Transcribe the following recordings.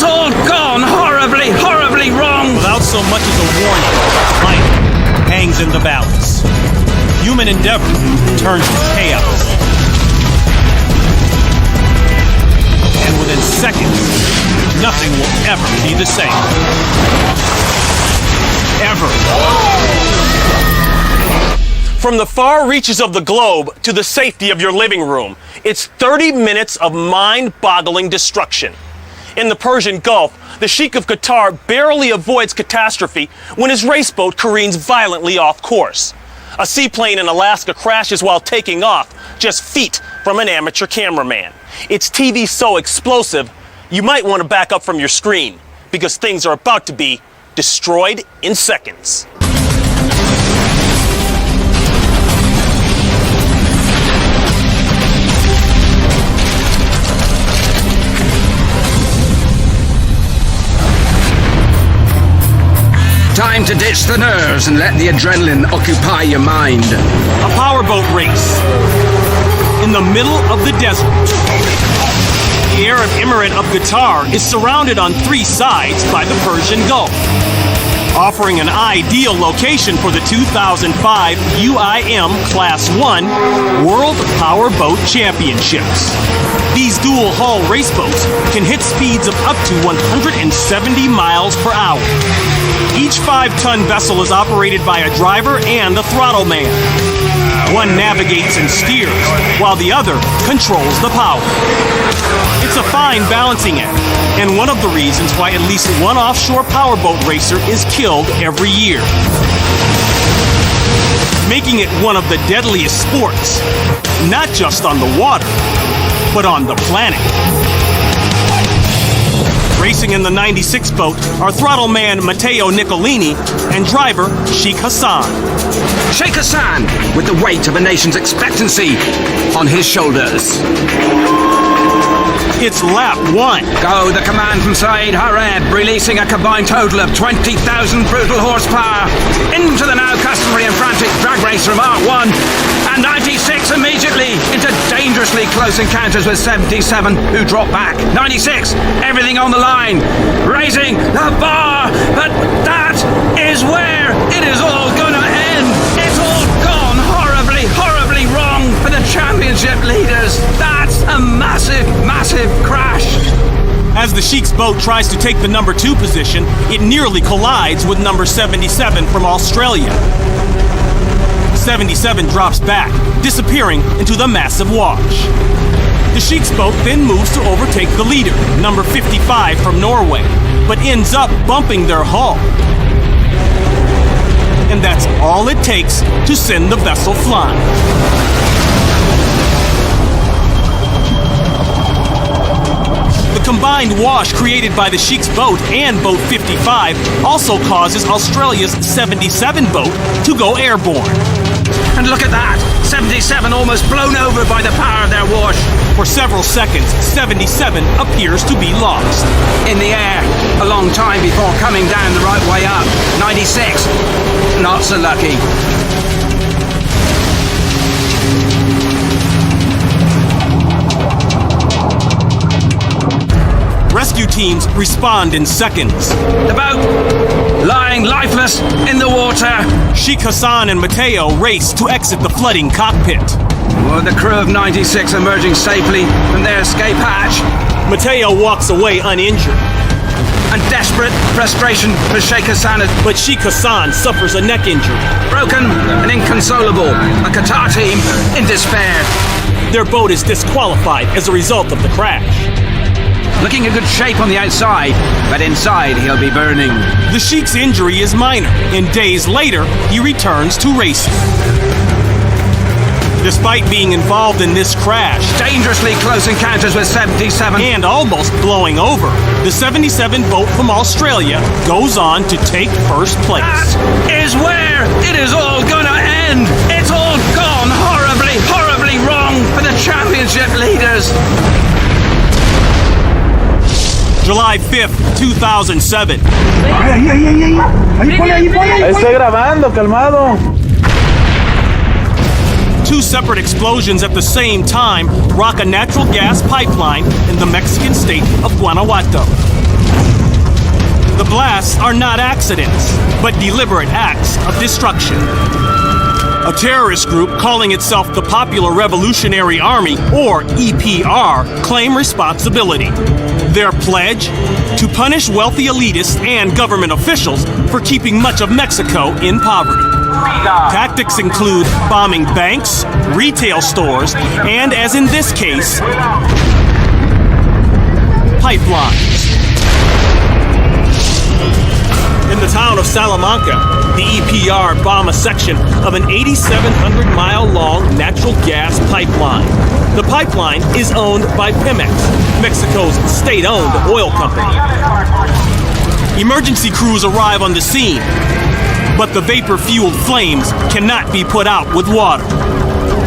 It's all gone horribly, horribly wrong. Without so much as a warning, life hangs in the balance. Human endeavor turns to chaos. And within seconds, nothing will ever be the same. Ever. From the far reaches of the globe to the safety of your living room, it's 30 minutes of mind-boggling destruction. In the Persian Gulf, the Sheikh of Qatar barely avoids catastrophe when his race boat careens violently off course. A seaplane in Alaska crashes while taking off, just feet from an amateur cameraman. It's TV so explosive, you might want to back up from your screen, because things are about to be destroyed in seconds. Time to ditch the nerves and let the adrenaline occupy your mind. A powerboat race in the middle of the desert. The Arab Emirate of Qatar is surrounded on three sides by the Persian Gulf, offering an ideal location for the 2005 UIM Class 1 World Powerboat Championships. These dual-hull race boats can hit speeds of up to 170 miles per hour. Each 5-ton vessel is operated by a driver and a throttle man. One navigates and steers, while the other controls the power. It's a fine balancing act, and one of the reasons why at least one offshore powerboat racer is killed every year, making it one of the deadliest sports, not just on the water, but on the planet. Racing in the 96 boat are throttle man Matteo Nicolini and driver Sheikh Hassan. Sheikh Hassan, with the weight of a nation's expectancy on his shoulders. It's lap 1. Go the command from Saeed Hareb, releasing a combined total of 20,000 brutal horsepower into the now customary and frantic drag race from Mark 1, and 96 immediately into dangerously close encounters with 77, who drop back. 96, everything on the line, raising the bar, but that is where it is all gonna end. It's all gone horribly, horribly wrong for the championship leaders. That's a massive, massive crash. As the Sheikh's boat tries to take the number 2 position, it nearly collides with number 77 from Australia. 77 drops back, disappearing into the massive wash. The Sheikh's boat then moves to overtake the leader, number 55 from Norway, but ends up bumping their hull. And that's all it takes to send the vessel flying. The combined wash created by the Sheikh's boat and boat 55 also causes Australia's 77 boat to go airborne. And look at that! 77 almost blown over by the power of their wash. For several seconds, 77 appears to be lost. In the air, a long time before coming down the right way up. 96, not so lucky. Rescue teams respond in seconds. The boat, lying lifeless in the water. Sheikh Hassan and Matteo race to exit the flooding cockpit. With the crew of 96 emerging safely from their escape hatch. Matteo walks away uninjured. And desperate frustration for Sheikh Hassan. But Sheikh Hassan suffers a neck injury. Broken and inconsolable. A Qatar team in despair. Their boat is disqualified as a result of the crash. Looking in good shape on the outside, but inside he'll be burning. The Sheikh's injury is minor, and days later, he returns to racing. Despite being involved in this crash, dangerously close encounters with 77, and almost blowing over, the 77 boat from Australia goes on to take first place. That is where it is all gonna end. It's all gone horribly, horribly wrong for the championship leaders. July 5th, 2007. Ahí pone. Estoy grabando, calmado. Two separate explosions at the same time rock a natural gas pipeline in the Mexican state of Guanajuato. The blasts are not accidents, but deliberate acts of destruction. A terrorist group calling itself the Popular Revolutionary Army, or EPR, claim responsibility. Their pledge? To punish wealthy elitists and government officials for keeping much of Mexico in poverty. Tactics include bombing banks, retail stores, and, as in this case, pipelines. In the town of Salamanca, the EPR bomb a section of an 8,700-mile-long natural gas pipeline. The pipeline is owned by Pemex, Mexico's state-owned oil company. Emergency crews arrive on the scene, but the vapor-fueled flames cannot be put out with water.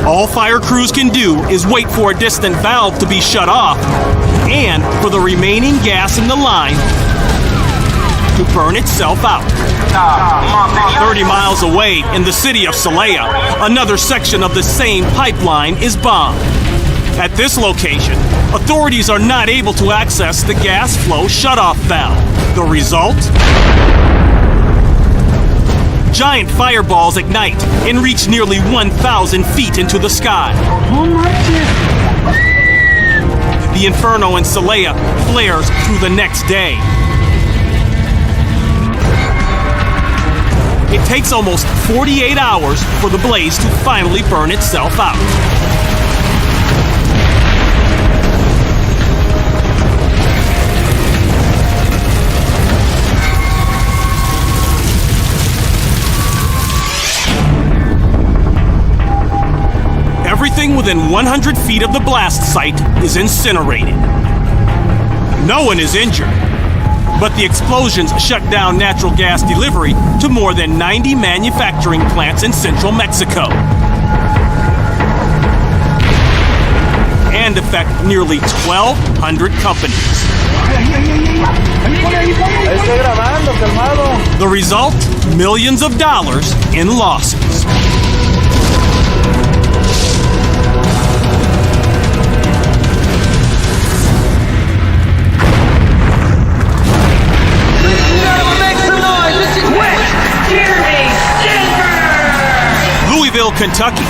All fire crews can do is wait for a distant valve to be shut off and for the remaining gas in the line to burn itself out. 30 miles away in the city of Celaya, another section of the same pipeline is bombed. At this location, authorities are not able to access the gas flow shutoff valve. The result? Giant fireballs ignite and reach nearly 1,000 feet into the sky. The inferno in Celaya flares through the next day. It takes almost 48 hours for the blaze to finally burn itself out. Everything within 100 feet of the blast site is incinerated. No one is injured, but the explosions shut down natural gas delivery to more than 90 manufacturing plants in central Mexico and affect nearly 1,200 companies. The result? Millions of dollars in losses. Kentucky.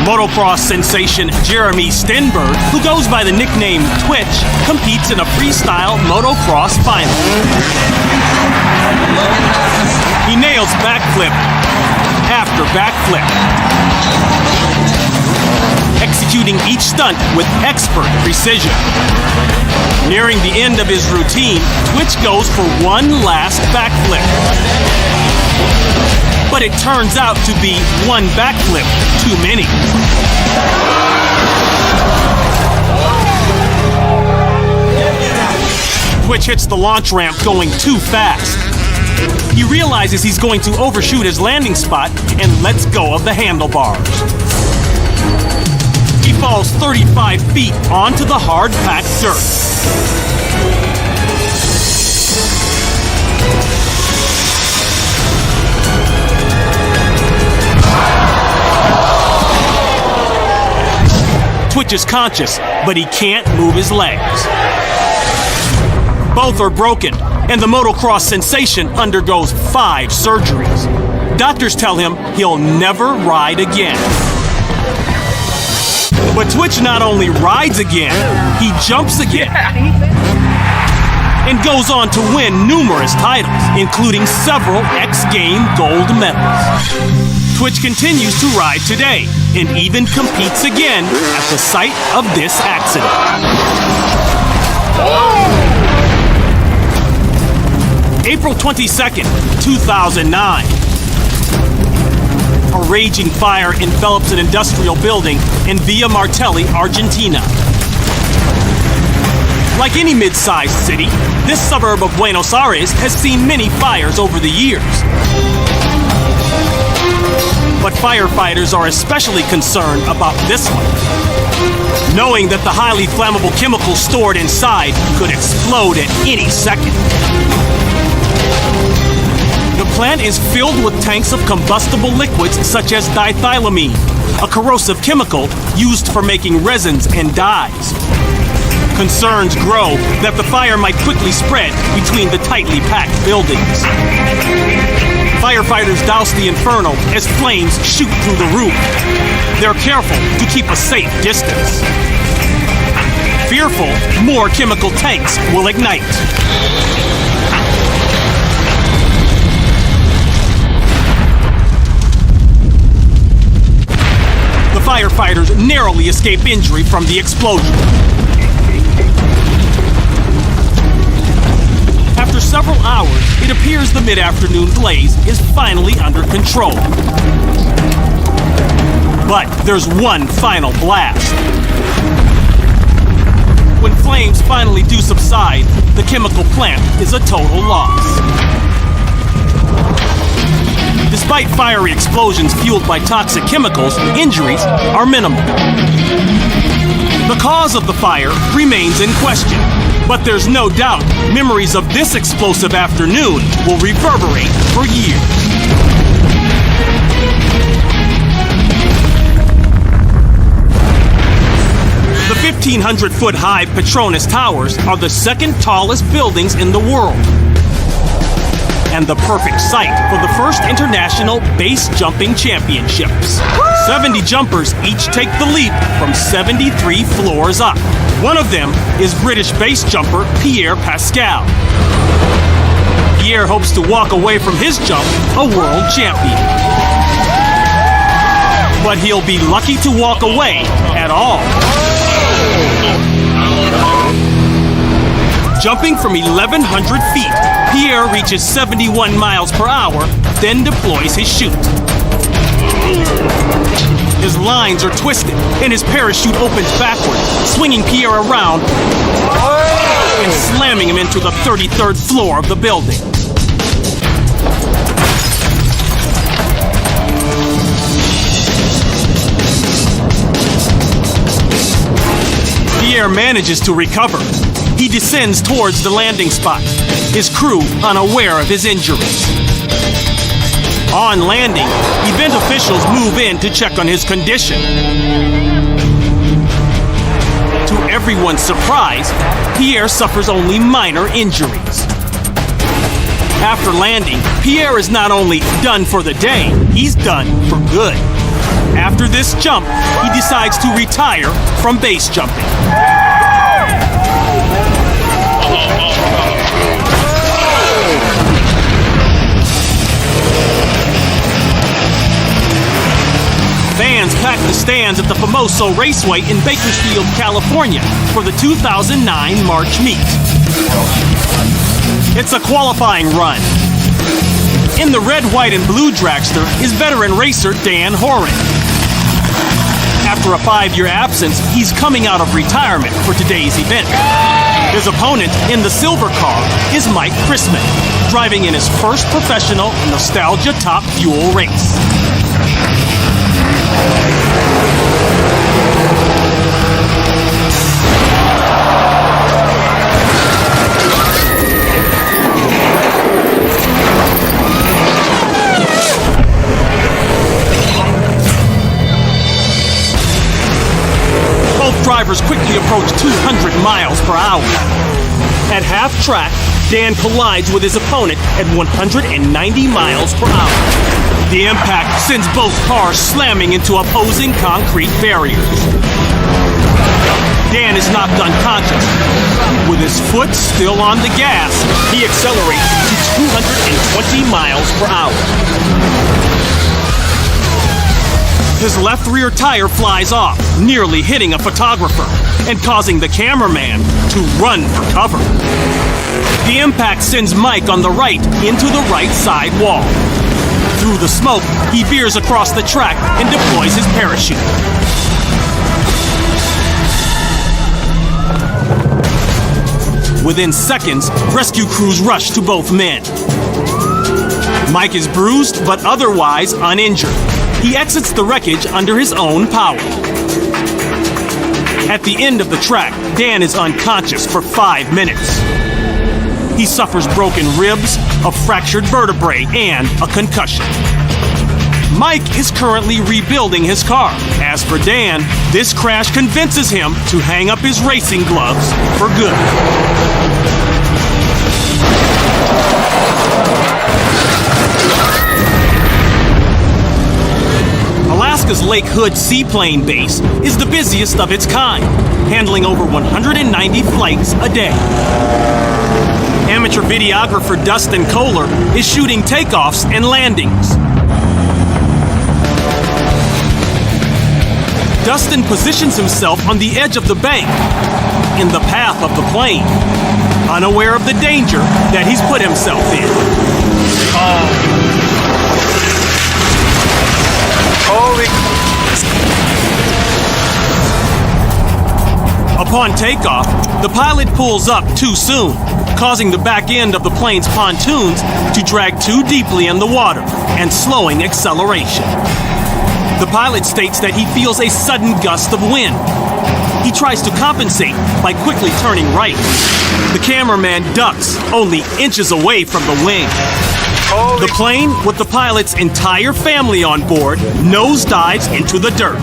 Motocross sensation Jeremy Stenberg, who goes by the nickname Twitch, competes in a freestyle motocross final. He nails backflip after backflip, executing each stunt with expert precision. Nearing the end of his routine, Twitch goes for one last backflip. But it turns out to be one backflip too many. Twitch hits the launch ramp going too fast. He realizes he's going to overshoot his landing spot and lets go of the handlebars. He falls 35 feet onto the hard-packed dirt. Twitch is conscious, but he can't move his legs. Both are broken, and the motocross sensation undergoes 5 surgeries. Doctors tell him he'll never ride again. But Twitch not only rides again, he jumps again. And goes on to win numerous titles, including several X-Game gold medals. Twitch continues to ride today and even competes again at the site of this accident. April 22nd, 2009. A raging fire envelops an industrial building in Villa Martelli, Argentina. Like any mid-sized city, this suburb of Buenos Aires has seen many fires over the years. But firefighters are especially concerned about this one, knowing that the highly flammable chemical stored inside could explode at any second. The plant is filled with tanks of combustible liquids such as dithylamine, a corrosive chemical used for making resins and dyes. Concerns grow that the fire might quickly spread between the tightly packed buildings. Firefighters douse the inferno as flames shoot through the roof. They're careful to keep a safe distance. Fearful, more chemical tanks will ignite. The firefighters narrowly escape injury from the explosion. After several hours, it appears the mid-afternoon blaze is finally under control. But there's one final blast. When flames finally do subside, the chemical plant is a total loss. Despite fiery explosions fueled by toxic chemicals, injuries are minimal. The cause of the fire remains in question, but there's no doubt memories of this explosive afternoon will reverberate for years. The 1,500-foot-high Petronas Towers are the second tallest buildings in the world, and the perfect site for the first international base jumping championships. 70 jumpers each take the leap from 73 floors up. One of them is British base jumper Pierre Pascal. Pierre hopes to walk away from his jump a world champion. But he'll be lucky to walk away at all. Jumping from 1,100 feet, Pierre reaches 71 miles per hour, then deploys his chute. His lines are twisted, and his parachute opens backward, swinging Pierre around and slamming him into the 33rd floor of the building. Pierre manages to recover. He descends towards the landing spot, his crew unaware of his injuries. On landing, event officials move in to check on his condition. To everyone's surprise, Pierre suffers only minor injuries. After landing, Pierre is not only done for the day, he's done for good. After this jump, he decides to retire from base jumping. Fans packed the stands at the Famoso Raceway in Bakersfield, California for the 2009 March meet. It's a qualifying run. In the red, white, and blue dragster is veteran racer Dan Horan. After a 5-year absence, he's coming out of retirement for today's event. His opponent in the silver car is Mike Chrisman, driving in his first professional Nostalgia Top Fuel race. Both drivers quickly approach 200 miles per hour. At half track, Dan collides with his opponent at 190 miles per hour. The impact sends both cars slamming into opposing concrete barriers. Dan is knocked unconscious. With his foot still on the gas, he accelerates to 220 miles per hour. His left rear tire flies off, nearly hitting a photographer and causing the cameraman to run for cover. The impact sends Mike on the right into the right side wall. Through the smoke, he veers across the track and deploys his parachute. Within seconds, rescue crews rush to both men. Mike is bruised but otherwise uninjured. He exits the wreckage under his own power. At the end of the track, Dan is unconscious for 5 minutes. He suffers broken ribs, a fractured vertebrae, and a concussion. Mike is currently rebuilding his car. As for Dan, this crash convinces him to hang up his racing gloves for good. Alaska's Lake Hood Seaplane Base is the busiest of its kind, handling over 190 flights a day. Amateur videographer Dustin Kohler is shooting takeoffs and landings. Dustin positions himself on the edge of the bank, in the path of the plane, unaware of the danger that he's put himself in. Upon takeoff, the pilot pulls up too soon, causing the back end of the plane's pontoons to drag too deeply in the water and slowing acceleration. The pilot states that he feels a sudden gust of wind. He tries to compensate by quickly turning right. The cameraman ducks only inches away from the wing. The plane, with the pilot's entire family on board, nosedives into the dirt.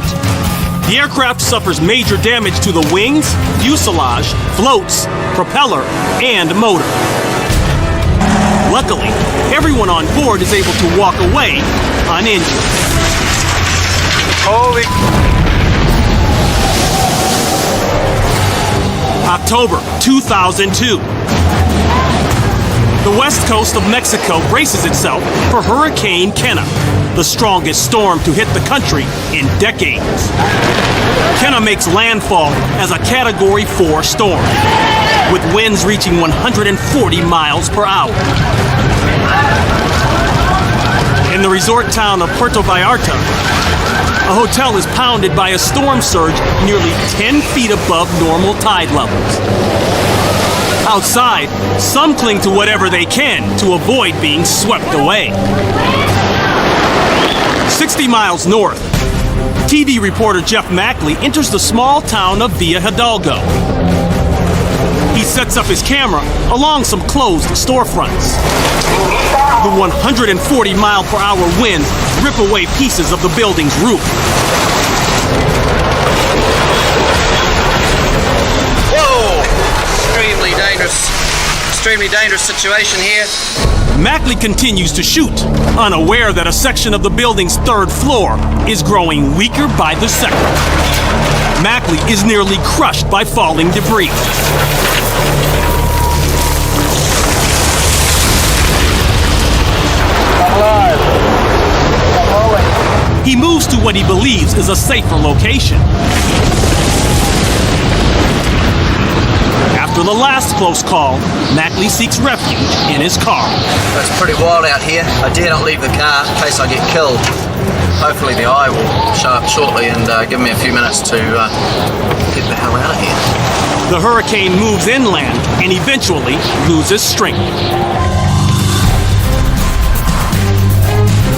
The aircraft suffers major damage to the wings, fuselage, floats, propeller, and motor. Luckily, everyone on board is able to walk away uninjured. October 2002. The west coast of Mexico braces itself for Hurricane Kenna, the strongest storm to hit the country in decades. Kenna makes landfall as a Category 4 storm, with winds reaching 140 miles per hour. In the resort town of Puerto Vallarta, a hotel is pounded by a storm surge nearly 10 feet above normal tide levels. Outside, some cling to whatever they can to avoid being swept away. 60 miles north, TV reporter Jeff Mackley enters the small town of Villa Hidalgo. He sets up his camera along some closed storefronts. The 140-mile-per-hour winds rip away pieces of the building's roof. Whoa! Extremely dangerous situation here. Mackley continues to shoot, unaware that a section of the building's third floor is growing weaker by the second. Mackley is nearly crushed by falling debris. He moves to what he believes is a safer location. After the last close call, Mackley seeks refuge in his car. It's pretty wild out here. I dare not leave the car in case I get killed. Hopefully the eye will show up shortly and give me a few minutes to get the hell out of here. The hurricane moves inland and eventually loses strength.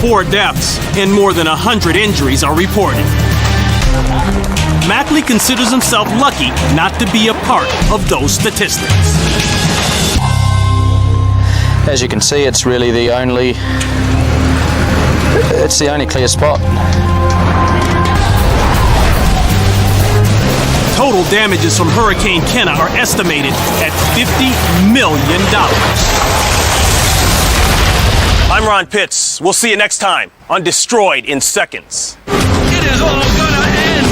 4 deaths and more than 100 injuries are reported. Mackley considers himself lucky not to be a part of those statistics. As you can see, it's really the only clear spot. Total damages from Hurricane Kenna are estimated at $50 million. I'm Ron Pitts. We'll see you next time on Destroyed in Seconds. It is all gonna end